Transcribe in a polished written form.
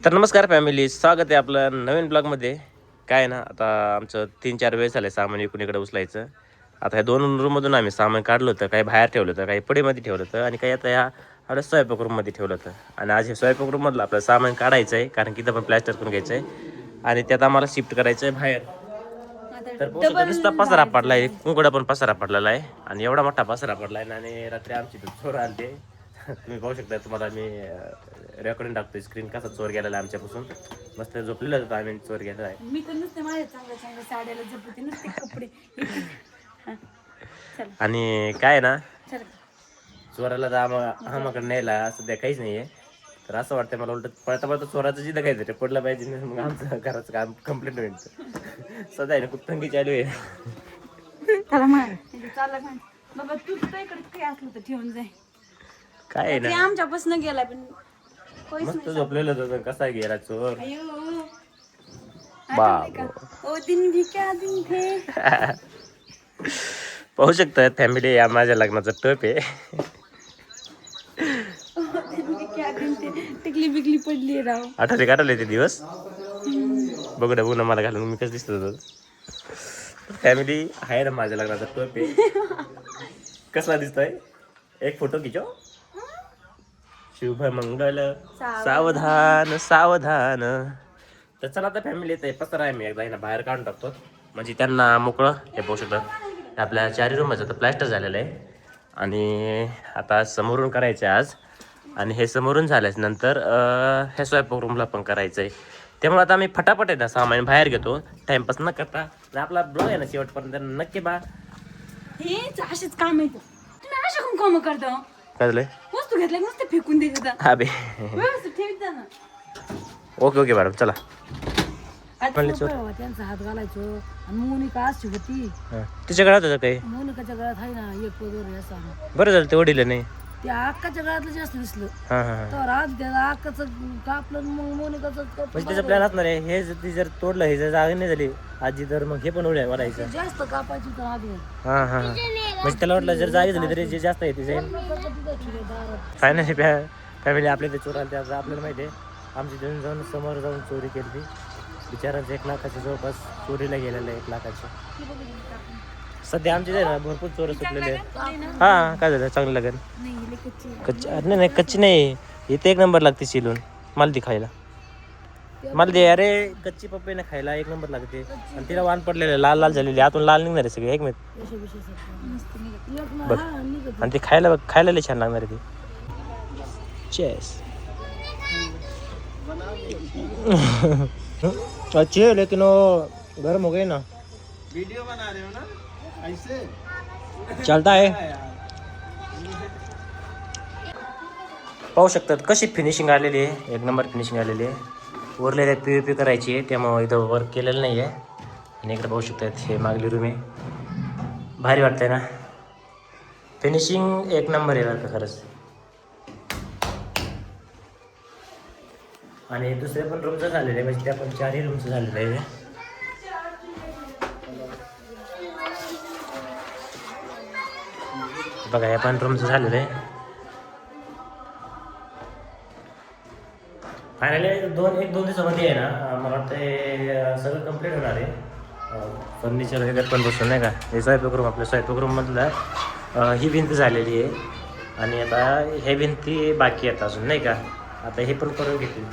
तर नमस्कार फॅमिली, स्वागत आहे आपलं नवीन ब्लॉगमध्ये. काय ना, आता आमचं 3-4 वेळ झाले सामान इकडे उचलायचं. आता ह्या 2 रूममधून आम्ही सामान काढलं होतं, काही बाहेर ठेवलं होतं, काही पडीमध्ये ठेवलं होतं आणि काही आता ह्या आपल्या स्वयंपाक रूममध्ये ठेवलं होतं. आणि आज हे स्वयंपाक रूममधलं आपलं सामान काढायचं आहे, कारण की इथं पण प्लॅस्टर करून घ्यायचं आहे आणि त्यात आम्हाला शिफ्ट करायचं आहे बाहेर. तर नुसता पसारा पडला आहे, कुंकडा पण पसारा पडलेला आहे आणि एवढा मोठा पसारा पडला आहे. आणि रात्री आमची चोर आलते, तुम्ही पाहू शकता. तुम्हाला मी रेकॉर्डिंग टाकतोय, स्क्रीन कसा चोर गेलेला आहे आमच्यापासून. मस्त झोपलेलं होतं आम्ही, चोर गेलेला आहे. मी तर नुसते माझ्या चांगल्या चांगल्या साड्याला जपते, नुसते कपडे. आणि काय ना, चल चोराला तर आम्हाकडे न्यायला सध्या काहीच नाहीये. तर असं वाटतं मला, उलट पळता पळता चोराचं जिथं काहीतरी पडलं पाहिजे, मग आमचं घराचं काम कम्प्लीट होईल. सध्या आहे ना, खूप तंगी चालू आहे. त्याला म्हण चालला म्हण बाबा, तू तुझ्या इकडे काही असलं तर ठेवून जाय. काय आहे ते ना, आमच्यापासून गेला पण मस्त झोपलेलं होतं. कसा गेला चोर अयो बाबा. ओ दिन भी क्या दिन थे. पाहू शकता फॅमिली, या माझ्या लग्नाचा टप आहे. ओ दिन भी क्या दिन थे. टिकली बिकली पडली राव. आठवले ते दिवस. बघू ना, बघू ना मला घालून मी कसं दिसत होतो. फॅमिली आहे ना, माझ्या लग्नाचा टप आहे. कसला दिसतोय, एक फोटो खिचो. शुभ मंगल सावधान सावधान. तर चला आता फॅमिली, येते पसरा आहे, मी एकदा ना बाहेर काढून टाकतो म्हणजे त्यांना मोकळं. हे पाहू शकतात, आपल्या 4 रूमचं तर प्लॅस्टर झालेलं आहे आणि आता समोरून करायचं आहे आज. आणि हे समोरून झाल्याच्या नंतर ह्या स्वयंपाक रूमला पण करायचं आहे. त्यामुळे आता आम्ही फटाफट आहे ना सामान बाहेर घेतो, टाइमपास न करता. आपला ब्लॉग आहे ना शेवटपर्यंत नक्की बा. हे असेच काम येतं, तुम्ही अशा कोण काम करता. काय झालंय, वस्तू घेतल्या नुसते फेकून द्यायचं. हा बे. व्यवस्थित ठेवीत जा ना. ओके ओके मॅडम, चला. त्यांचा हात घालायचो आणि मोनिका अशी होती. तिच्या गळ्यात होतं काही, मोनिकाच्या गळ्यात आहे ना एक पदर असा. बरं झालं ते वडील नाही. त्या अक्काच्या गळ्यातलं जास्त दिसलं. हां हां हां. तर आज त्या अक्काचं कापलं, मग मोनिकाचं म्हणजे त्याचा प्लॅन असणार आहे, हे ती जर तोडलं, हे जर जागा नाही झाली आजी, तर मग हे पण उड्या वाढायचं. जास्त कापायची तर आधी हां हां हां. म्हणजे त्याला वाटलं जर जागी झाली तरी जे जास्त आहे ते जाईल. फायनली फॅमिली आपल्या ते चोर आले, त्याचं आपल्याला माहिती आहे. आमची जाऊन समोर जाऊन चोरी केली ती. बिचारांचं 1 लाखाच्या जवळपास चोरीला गेलेलं आहे, 1 लाखाचे. सध्या आमचे जे ना भरपूर चोर सुटलेले आहेत. हां, काय झालं, चांगलं लागेल. कच्ची नाही, कच्ची नाही, इथे 1 नंबर लागते शिलून. मला ती खायला, मला दे. अरे कच्ची पप्पी ना खायला 1 नंबर लागते. आणि तिला वाण पडलेले, लाल लाल झालेली, आतून लाल निघणार आहे सगळे. 1 मिनिट बघ. आणि ती खायला लई छान लागणार आहे ती. चेस अच्छी है लेकिन वो गर्म हो गई ना. वीडियो बना रहे हो ना, ऐसे चलता है. पाहू शकतात कशी फिनिशिंग आलेली आहे, 1 नंबर फिनिशिंग आलेली आहे. उरलेल्या POP करायची आहे, त्यामुळे इथं वर्क केलेलं नाही आहे. आणि इकडे पाहू शकतात, हे मागली रूम आहे. भारी वाटतंय ना, फिनिशिंग 1 नंबर आहे बरं का, खरंच. आणि दुसरे पण रूमचं झालेलं आहे, म्हणजे त्या पण 4ही रूमचं झालेलं आहे. बघा, या पण रूमचं झालेलं आहे. फायनली 1-2 दिवसामध्ये आहे ना, मला वाटतं सगळं कम्प्लीट होणार आहे. फर्निचर वगैरे पण बसून नाही का. हे स्वयंपाक रूम, आपल्या स्वयंपाक रूममधलं ही भिंत झालेली आहे. आणि आता हे भिंती बाकी आहेत अजून नाही का. आता हे पण करून घेतील.